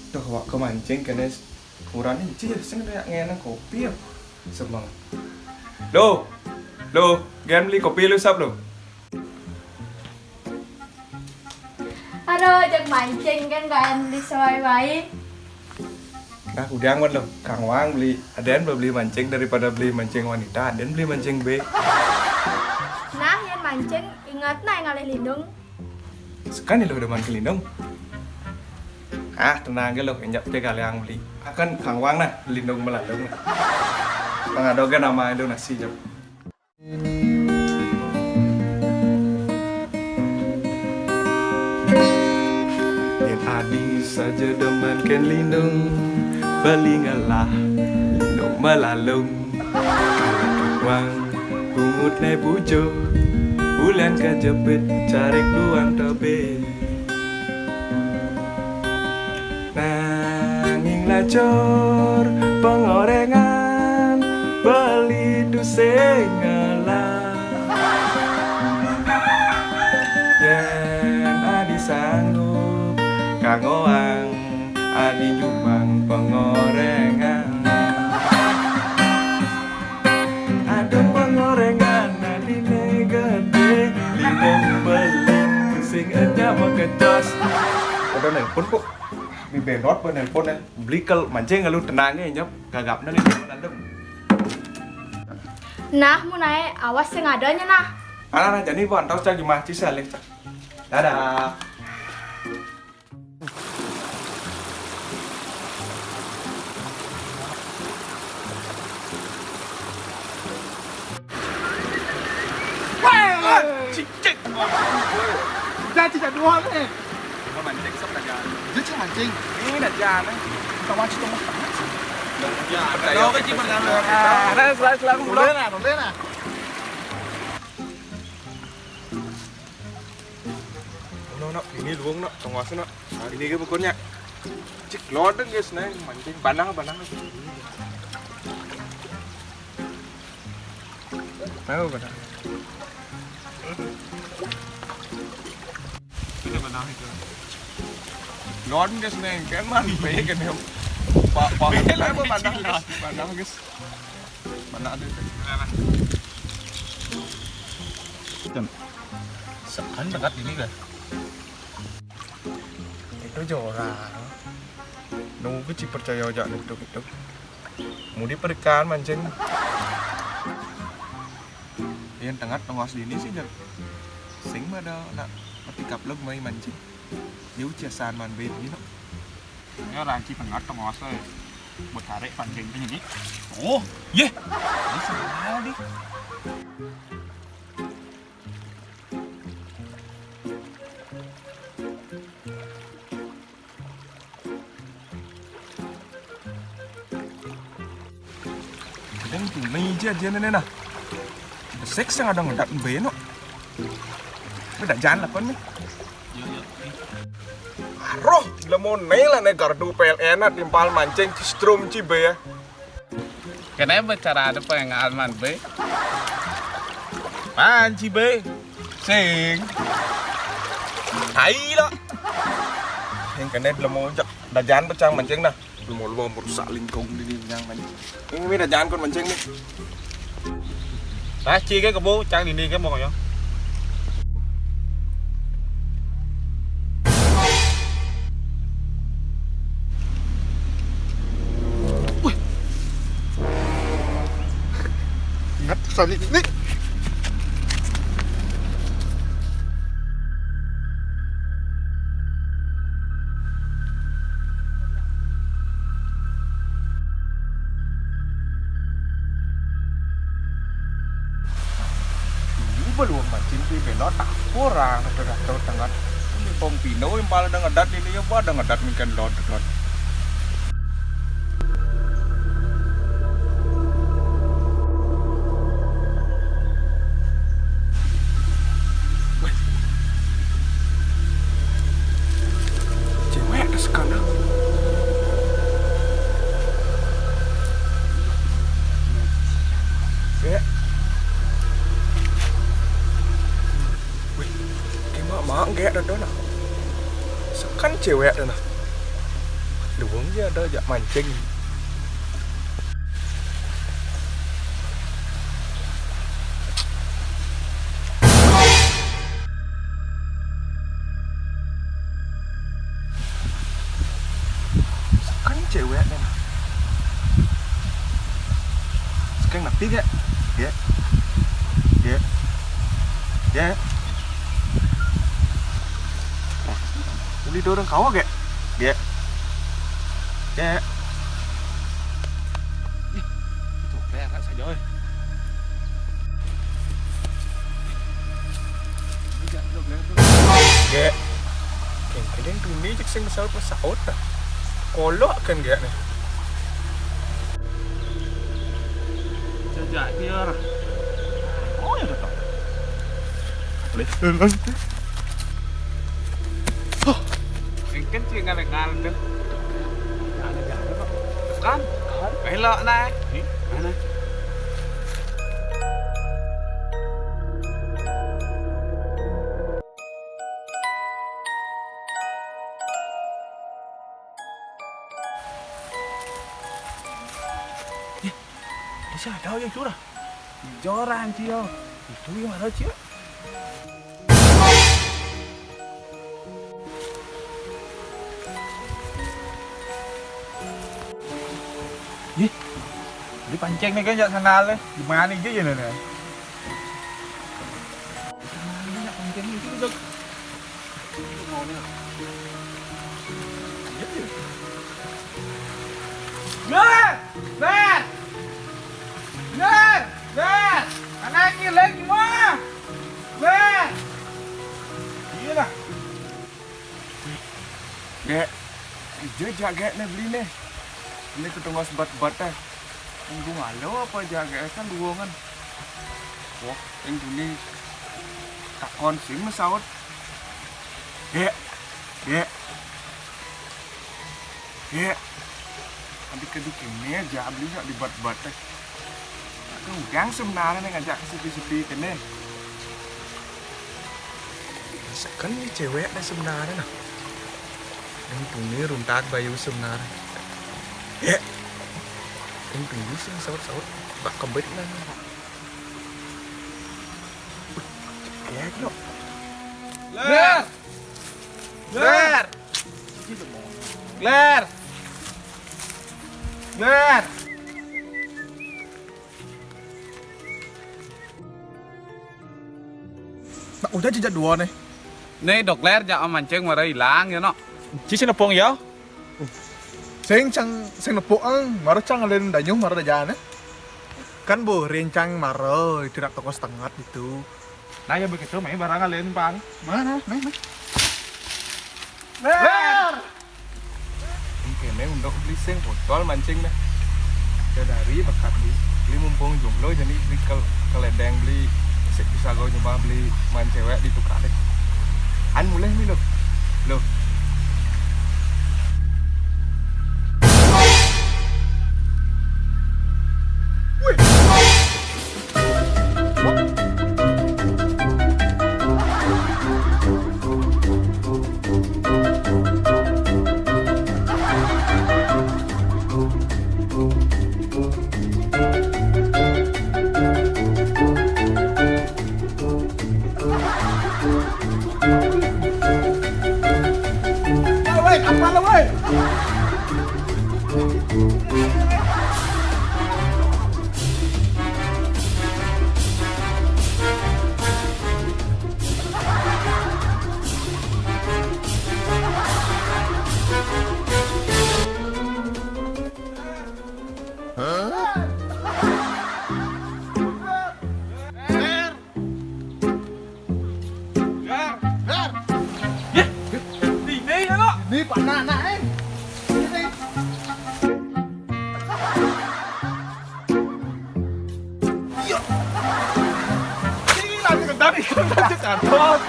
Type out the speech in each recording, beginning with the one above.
Tuh, wak kemancing kene kurangnya sih sing kayak ngenang kopi ya. Semangat. Lo, gen beli kopi lu sap lo. Aduh, jak mancing kan gak di sewai-wai. Nah, udah aman lo. Kang Wang beli, aden beli mancing daripada beli mancing wanita, aden beli mancing B. Nah, yang mancing ingat nah yang ngalih lindung. Sekarang lo udah mancing lindung. Tenang ke lo, injak cek kali yang beli. Akan Kang Wang nah, lindung melandung nah. Pengadogan nama itu nasi jam. Yang adi saja demankan lindung, beli ngalah, lindung melalung. Wang, pungut naik bujo, bulan kejepit, carik duang tebet. Nanging lacor pengorengan beli duse ngalah. Yen adi sanggup kangoang adi nyumbang pengorengan. Ada pengorengan adi gede lindung beli pusing aja mengecos. Udah nelpon kok. Bị bền rót bên handphone này beli kel mancing lu tenang ya nyop gagap na gitu landem. Nah, mau naik awas yang adanya nah. Nah, jadi bọn tao cho gimana chia sẻ lên. Dadah. Wah, cicik. Jadi tak dua ni. Có mancing sắp đặt jaan. Jadi mancing. Ini đặt jaan ấy. Tao mancing tao makan. Ya, tahu kan cuma kan. Nah, selang dulu. Boleh nah. No, ini luang no, tunggu aja no. Ini ke bukunya. Cik lord guys nih mancing banang. Tahu banang. Ini banang itu. Lord guys nih kan mah baik kan ya. Pak lah banang guys. Banang ada itu. Sekan dekat ini kan. Itu jorang. Nunggu sih percaya aja itu. Mau diperikan mancing. Yang tengah tengah sini sih jadi sing mà đó là mati cặp lớp mây mancing. Nếu chia sàn màn bên như nó. Ini orang ci pengat tengah saya. Buat tarik pancing tu jadi. Oh, ye. Ini salah di. Dan tu mây dia này nè. Sex yang ada ngedat ben no. Beda jalan lah kan nih. Roh, lemon lah nih gardu PLN timpal mancing strum cibe ya. Kenapa cara ada pengalaman be? Manci be. Sing. Hai lah. Yang kena lemon jak dajan pecang mancing dah. Lemon merusak lingkung di yang mancing. Ini dajan kon mancing nih. Tá chi cái bố trang đi cái một rồi. Ui. Ngắt sao đi. Beluang mancing di benot tak kurang terus tengah ini pompino yang paling dengan dat ini ya pada ngedat mungkin lot. Cewek ada sekarang. Cewek. Mak enggak ada dona. Sekan cewek dona. Luang je ada ajak mancing. Kan cewek nih. Sekarang napi gak? Ya. Ya. Ya. Beli dorong kau gak? Ya. Ya. Thuộc ra các sợi ơi. Gak. Kadang dunia cek sing besar pesawat dah. Kolok kan gak nih. Sejak kia. Oh ya betul. Lên. Kan chuyện ngay ngal tuh. Kan? Belok naik. Mana? Đi sao đâu vậy chú à? Do ra anh chiêu. Chú mà đâu chứ? Di pancing nih kan jak sandal nih. Gimana nih jadi nih? Banyak pancing itu juga. Ner! Ner! Ner! Ner! Anak ini lagi gimana? Ner! Iya lah. Gak. Dia jaga nih beli nih. Ini ketemu sebat-bat dah. Gue malu apa jaga kan duongan. Wah, yang ini takon sih pesawat. Gak. Adik-adik ini aja beli gak dibat-bat deh. Aku gang sebenarnya nih ngajak ke sepi-sepi kan nih. Kan ini cewek deh sebenarnya nah. Yang tunggu runtak bayu sebenarnya. Yang tunggu sih saut-saut bak kebet lah. Ya kilo. Ler! Ler! Ler! Ler! Bạn udah jejak dua nih. Nih độc ler cho ông mancing mà đây láng như nó. Chỉ xin napong ya. Sing napong maro cang alen danyung maro dajana. Kan bu rencang maro tidak toko setengah itu. Nãy giờ begitu mấy barang lên bang. Mana? Nih. Ler! Kayaknya untuk beli sing botol mancing dah. Dari bekat beli mumpung jomblo jadi beli keledeng beli bisa kau coba beli main cewek ditukar deh. An mulai nih loh. Đi quả nạ nãy. Làm gì còn đá đi không ra chứ cả thôi.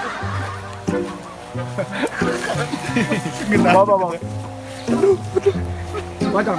Người ta bao bao. Quá trời.